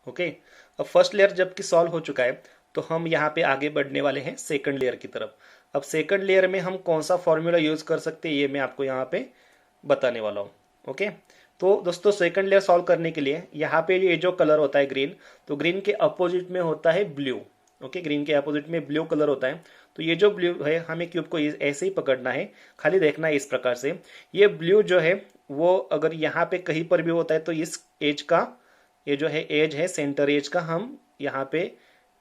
Okay, अब first layer जबकि solve हो चुका है तो हम यहाँ पे आगे बढ़ने वाले हैं सेकंड लेयर की तरफ। अब सेकंड लेयर में हम कौन सा फॉर्मूला यूज कर सकते हैं ये मैं आपको यहाँ पे बताने वाला हूँ। ओके, तो दोस्तों सेकंड लेयर सॉल्व करने के लिए यहाँ पे ये जो कलर होता है ग्रीन, तो ग्रीन के अपोजिट में होता है ब्लू। ओके, ग्रीन के अपोजिट में ब्लू कलर होता है। तो ये जो ब्लू है हमें क्यूब को ऐसे ही पकड़ना है, खाली देखना है इस प्रकार से। ये ब्लू जो है वो अगर यहाँ पे कहीं पर भी होता है तो इस एज का, ये जो है एज है सेंटर एज का, हम यहाँ पे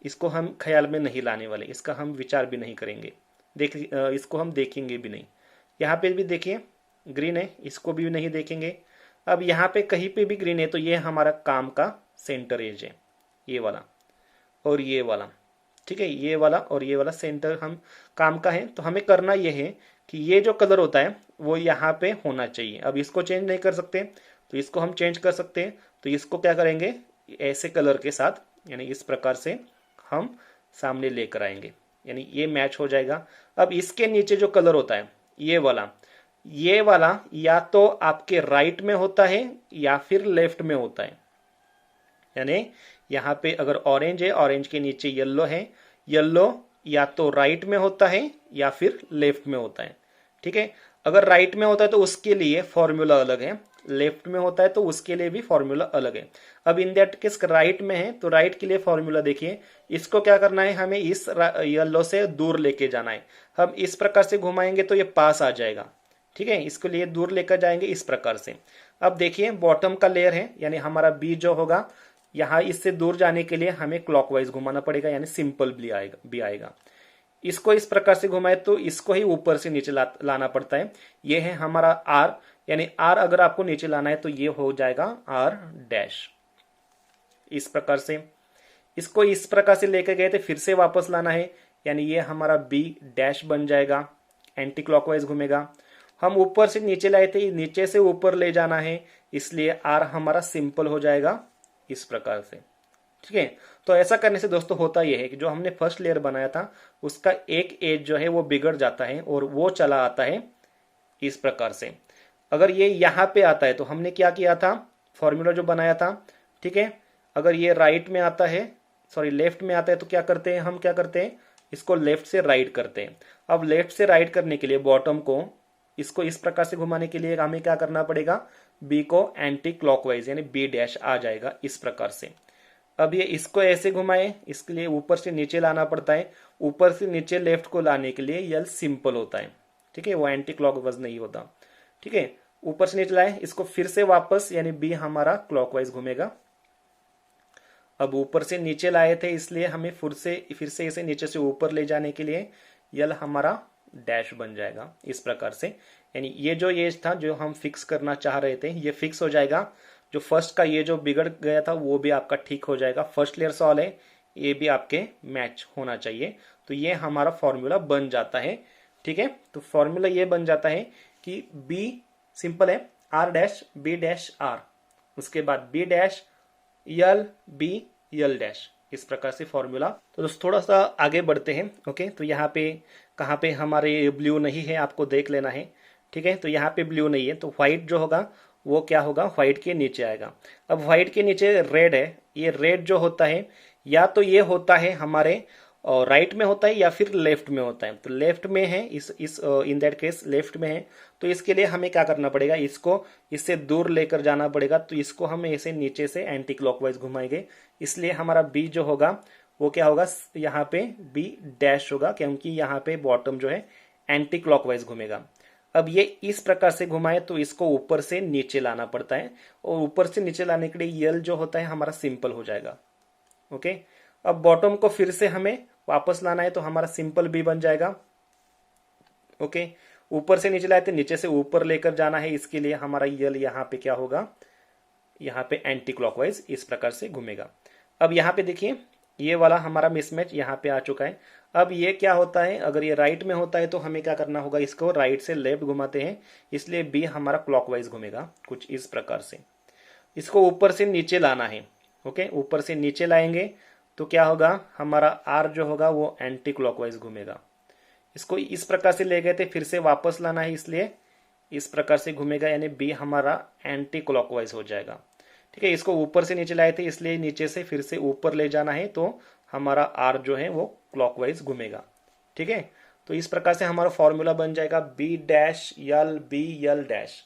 इसको हम ख्याल में नहीं लाने वाले, इसका हम विचार भी नहीं करेंगे, इसको हम देखेंगे भी नहीं। यहाँ पे भी देखिए ग्रीन है, इसको भी नहीं देखेंगे। अब यहाँ पे कहीं पे भी ग्रीन है तो ये हमारा काम का सेंटर एज है, ये वाला और ये वाला। ठीक है, ये वाला और ये वाला सेंटर हम काम का है। तो हमें करना ये है कि ये जो कलर होता है वो यहाँ पे होना चाहिए। अब इसको चेंज नहीं कर सकते तो इसको हम चेंज कर सकते हैं। तो इसको क्या करेंगे, ऐसे कलर के साथ यानी इस प्रकार से हम सामने लेकर आएंगे, यानी ये मैच हो जाएगा। अब इसके नीचे जो कलर होता है ये वाला या तो आपके राइट में होता है या फिर लेफ्ट में होता है। यानी यहाँ पे अगर ऑरेंज है, ऑरेंज के नीचे येलो है, येलो या तो राइट में होता है या फिर लेफ्ट में होता है। ठीक है, अगर राइट में होता है तो उसके लिए फॉर्मूला अलग है, लेफ्ट में होता है तो उसके लिए भी फॉर्मूला अलग है। अब इन दैट केस राइट में है तो राइट के लिए फॉर्मूला देखिए, इसको क्या करना है, हमें इस येलो से दूर लेके जाना है। हम इस प्रकार से घुमाएंगे तो ये पास आ जाएगा। ठीक है, इसके लिए दूर लेकर जाएंगे इस प्रकार से। अब देखिए बॉटम का लेयर है, यानी हमारा बी जो होगा, यहाँ इससे दूर जाने के लिए हमें क्लॉकवाइज घुमाना पड़ेगा, यानी सिंपल बी आएगा। इसको इस प्रकार से घुमाए तो इसको ही ऊपर से नीचे लाना पड़ता है। ये है हमारा आर, यानी आर अगर आपको नीचे लाना है तो ये हो जाएगा आर डैश। इस प्रकार से इसको इस प्रकार से लेकर गए थे, फिर से वापस लाना है, यानी ये हमारा बी डैश बन जाएगा, एंटी क्लॉकवाइज घूमेगा। हम ऊपर से नीचे लाए थे, नीचे से ऊपर ले जाना है, इसलिए आर हमारा सिंपल हो जाएगा इस प्रकार से। ठीक है, तो ऐसा करने से दोस्तों होता यह है कि जो हमने फर्स्ट लेयर बनाया था उसका एक एज जो है वो बिगड़ जाता है और वो चला आता है इस प्रकार से। अगर ये यहाँ पे आता है तो हमने क्या किया था, फॉर्मूला जो बनाया था। ठीक है, अगर ये राइट में आता है, सॉरी लेफ्ट में आता है तो क्या करते हैं, हम क्या करते हैं, इसको लेफ्ट से राइट करते हैं। अब लेफ्ट से राइट करने के लिए बॉटम को इसको इस प्रकार से घुमाने के लिए हमें क्या करना पड़ेगा, बी को एंटी क्लॉकवाइज यानी बी डैश आ जाएगा इस प्रकार से। अब ये इसको ऐसे घुमाए, इसके लिए ऊपर से नीचे लाना पड़ता है। ऊपर से नीचे लेफ्ट को लाने के लिए यल सिंपल होता है। ठीक है, वो एंटी क्लॉकवाइज नहीं होता। ठीक है, ऊपर से नीचे लाए, इसको फिर से वापस, यानी बी हमारा क्लॉकवाइज घूमेगा। अब ऊपर से नीचे लाए थे इसलिए हमें फिर से इसे नीचे से ऊपर ले जाने के लिए यल हमारा डैश बन जाएगा इस प्रकार से। यानी ये जो एज था जो हम फिक्स करना चाह रहे थे ये फिक्स हो जाएगा। जो फर्स्ट का ये जो बिगड़ गया था वो भी आपका ठीक हो जाएगा। फर्स्ट लेयर सॉल्व है, ये भी आपके मैच होना चाहिए। तो ये हमारा फॉर्मूला बन जाता है। ठीक है, तो फॉर्मूला ये बन जाता है कि बी सिंपल है, R dash B dash R, उसके बाद B dash L B L dash, इस प्रकार से फॉर्मूला। तो दोस्तों थोड़ा सा आगे बढ़ते हैं। ओके, तो यहाँ पे कहाँ पे हमारे ब्लू नहीं है आपको देख लेना है। ठीक है, तो यहाँ पे ब्लू नहीं है तो व्हाइट जो होगा वो क्या होगा, व्हाइट के नीचे आएगा। अब व्हाइट के नीचे रेड है, ये रेड जो होता है या तो ये होता है हमारे राइट में होता है या फिर लेफ्ट में होता है। तो लेफ्ट में है, इस इन दैट केस लेफ्ट में है, तो इसके लिए हमें क्या करना पड़ेगा, इसको इससे दूर लेकर जाना पड़ेगा। तो इसको हम ऐसे नीचे से एंटी क्लॉकवाइज घुमाएंगे, इसलिए हमारा बी जो होगा वो क्या होगा, यहाँ पे बी डैश होगा क्योंकि यहाँ पे बॉटम जो है एंटी क्लॉकवाइज घूमेगा। अब ये इस प्रकार से घुमाए तो इसको ऊपर से नीचे लाना पड़ता है, और ऊपर से नीचे लाने के लिए यल जो होता है हमारा सिंपल हो जाएगा। ओके, अब बॉटम को फिर से हमें वापस लाना है तो हमारा सिंपल बी बन जाएगा। ओके, ऊपर से नीचे लाए थे, नीचे से ऊपर लेकर जाना है, इसके लिए हमारा यल यहाँ पे क्या होगा, यहाँ पे एंटी क्लॉकवाइज इस प्रकार से घूमेगा। अब यहाँ पे देखिए ये वाला हमारा मिसमैच यहाँ पे आ चुका है। अब ये क्या होता है, अगर ये राइट में होता है तो हमें क्या करना होगा, इसको राइट से लेफ्ट घुमाते हैं, इसलिए बी हमारा क्लॉकवाइज घूमेगा कुछ इस प्रकार से। इसको ऊपर से नीचे लाना है। ओके, ऊपर से नीचे लाएंगे तो क्या होगा, हमारा आर जो होगा वो एंटी क्लॉकवाइज घूमेगा। इसको इस प्रकार से ले गए थे, फिर से वापस लाना है, इसलिए इस प्रकार से घूमेगा, यानी बी हमारा एंटी क्लॉकवाइज हो जाएगा। ठीक है, इसको ऊपर से नीचे लाए थे इसलिए नीचे से फिर से ऊपर ले जाना है, तो हमारा आर जो है वो क्लॉकवाइज घूमेगा। ठीक है, तो इस प्रकार से हमारा फॉर्मूला बन जाएगा B dash L B L dash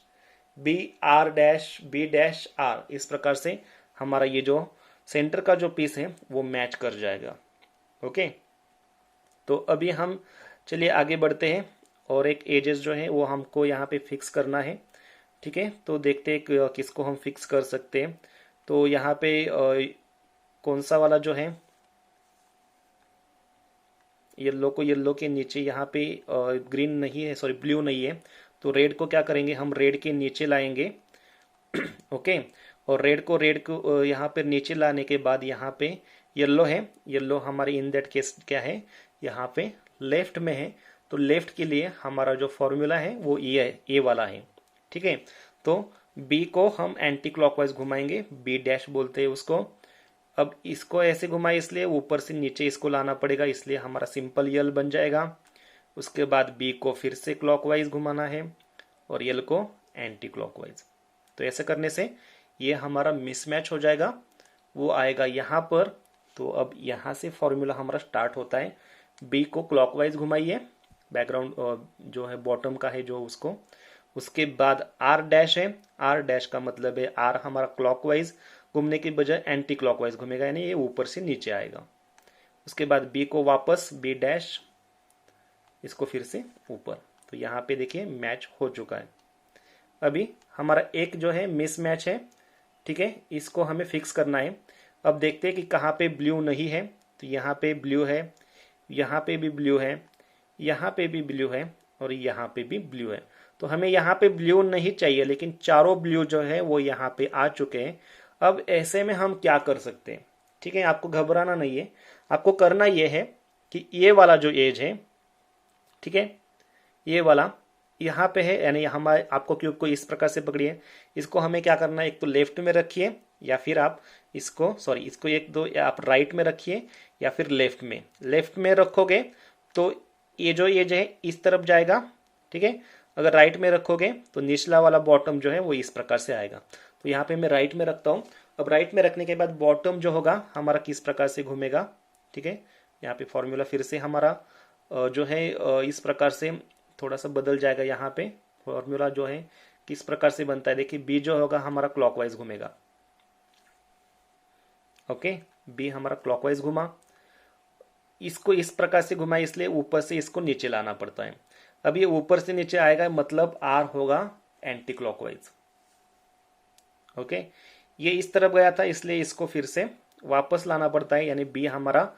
B R dash B dash R. इस प्रकार से हमारा ये जो सेंटर का जो पीस है वो मैच कर जाएगा। ओके, तो अभी हम चलिए आगे बढ़ते हैं और एक एजेस जो है वो हमको यहाँ पे फिक्स करना है। ठीक है, तो देखते हैं किसको हम फिक्स कर सकते हैं। तो यहाँ पे कौन सा वाला जो है येलो को येलो के नीचे यहाँ पे ग्रीन नहीं है, सॉरी ब्लू नहीं है, तो रेड को क्या करेंगे हम रेड के नीचे लाएंगे। ओके, और रेड को यहाँ पे नीचे लाने के बाद यहाँ पे येलो है, येलो हमारे इन दैट केस क्या है यहाँ पे लेफ्ट में है, तो लेफ्ट के लिए हमारा जो फॉर्मूला है वो ये वाला है। ठीक है, तो बी को हम एंटी क्लॉकवाइज घुमाएंगे, बी डैश बोलते हैं उसको। अब इसको ऐसे घुमाए इसलिए ऊपर से नीचे इसको लाना पड़ेगा, इसलिए हमारा सिंपल यल बन जाएगा। उसके बाद बी को फिर से क्लॉकवाइज घुमाना है और यल को एंटी क्लॉकवाइज। तो ऐसे करने से ये हमारा मिसमैच हो जाएगा, वो आएगा यहाँ पर। तो अब यहाँ से फॉर्मूला हमारा स्टार्ट होता है, बी को क्लॉकवाइज घुमाइए, बैकग्राउंड जो है बॉटम का है जो उसको। उसके बाद आर डैश है, आर डैश का मतलब है आर हमारा क्लॉकवाइज घूमने की बजाय एंटी क्लॉकवाइज घूमेगा, यानी ये ऊपर से नीचे आएगा। उसके बाद बी को वापस बी डैश, इसको फिर से ऊपर। तो यहाँ पे देखिए मैच हो चुका है। अभी हमारा एक जो है मिस मैच है, ठीक है, इसको हमें फिक्स करना है। अब देखते हैं कि कहाँ पे ब्लू नहीं है, तो यहाँ पे ब्लू है, यहाँ पे भी ब्लू है, यहाँ पे भी ब्लू है और यहाँ पे भी ब्लू है। तो हमें यहाँ पे ब्लू नहीं चाहिए, लेकिन चारों ब्लू जो है वो यहाँ पे आ चुके हैं। अब ऐसे में हम क्या कर सकते हैं, ठीक है, आपको घबराना नहीं है, आपको करना ये है कि ये वाला जो एज है, ठीक है, ये वाला यहाँ पे है, यानी हमारे आपको क्यूब को इस प्रकार से पकड़िए, इसको हमें क्या करना है, एक तो लेफ्ट में रखिए या फिर आप इसको इसको एक दो या आप राइट में रखिए या फिर लेफ्ट में रखोगे तो ये जो एज है इस तरफ जाएगा। ठीक है, अगर राइट में रखोगे तो निचला वाला बॉटम जो है वो इस प्रकार से आएगा। तो यहाँ पे मैं राइट में रखता हूँ। अब राइट में रखने के बाद बॉटम जो होगा हमारा किस प्रकार से घूमेगा, ठीक है, यहाँ पे फॉर्मूला फिर से हमारा जो है इस प्रकार से थोड़ा सा बदल जाएगा। यहाँ पे फॉर्मूला जो है किस प्रकार से बनता है, देखिए बी जो होगा हमारा क्लॉकवाइज घूमेगा। ओके, बी हमारा क्लॉकवाइज घुमा, इसको इस प्रकार से घुमा, इसलिए ऊपर से इसको नीचे लाना पड़ता है। अब ये ऊपर से नीचे आएगा, मतलब आर होगा एंटी क्लॉकवाइज। ओके, ये इस तरफ गया था इसलिए इसको फिर से वापस लाना पड़ता है, यानी बी हमारा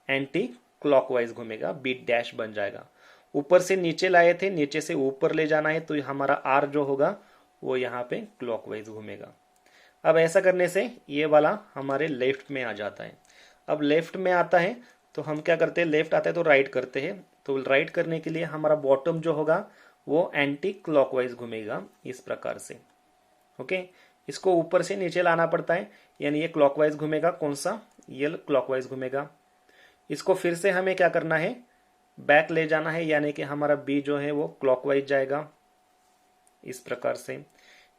एंटी क्लॉकवाइज घूमेगा, बी डैश बन जाएगा। ऊपर से नीचे लाए थे, नीचे से ऊपर ले जाना है, तो हमारा आर जो होगा वो यहाँ पे क्लॉकवाइज घूमेगा। अब ऐसा करने से ये वाला हमारे लेफ्ट में आ जाता है। अब लेफ्ट में आता है तो हम क्या करते हैं, लेफ्ट आता है तो राइट करते हैं। तो राइट करने के लिए हमारा बॉटम जो होगा वो एंटी क्लॉकवाइज घूमेगा इस प्रकार से। ओके, इसको ऊपर से नीचे लाना पड़ता है, यानी ये क्लॉकवाइज घूमेगा, कौन सा, ये क्लॉकवाइज घूमेगा। इसको फिर से हमें क्या करना है, बैक ले जाना है, यानी कि हमारा बी जो है वो क्लॉकवाइज जाएगा इस प्रकार से।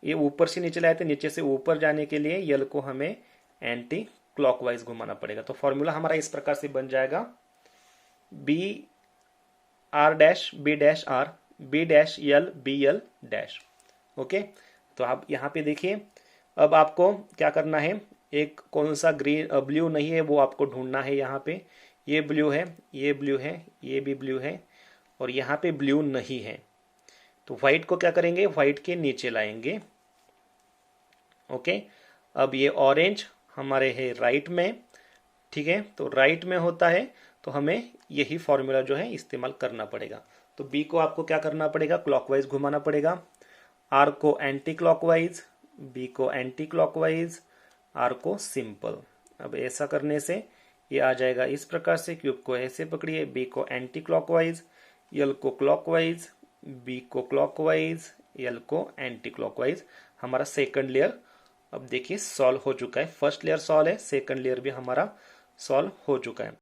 ये ऊपर से नीचे लाए थे, नीचे से ऊपर जाने के लिए यल को हमें एंटी क्लॉकवाइज घुमाना पड़ेगा। तो फॉर्मूला हमारा इस प्रकार से बन जाएगा, B R dash B dash R B dash L B L dash. Okay, तो आप यहाँ पे देखिए, अब आपको क्या करना है, एक कौन सा ग्रीन ब्लू नहीं है वो आपको ढूंढना है। यहाँ पे ये ब्लू है, ये ब्लू है, ये भी ब्लू है और यहाँ पे ब्लू नहीं है। तो व्हाइट को क्या करेंगे, व्हाइट के नीचे लाएंगे। ओके, अब ये ऑरेंज हमारे है राइट में, ठीक है, तो राइट में होता है तो हमें यही फॉर्मूला जो है इस्तेमाल करना पड़ेगा। तो बी को आपको क्या करना पड़ेगा, क्लॉकवाइज घुमाना पड़ेगा, आर को एंटी क्लॉकवाइज, बी को एंटी क्लॉकवाइज, आर को सिंपल। अब ऐसा करने से ये आ जाएगा इस प्रकार से, क्यूब को ऐसे पकड़िए, बी को एंटी क्लॉकवाइज, यल को क्लॉकवाइज, बी को क्लॉकवाइज, यल को एंटी क्लॉकवाइज। हमारा सेकंड लेयर अब देखिए सॉल्व हो चुका है। फर्स्ट लेयर सॉल्व है, सेकंड लेयर भी हमारा सॉल्व हो चुका है।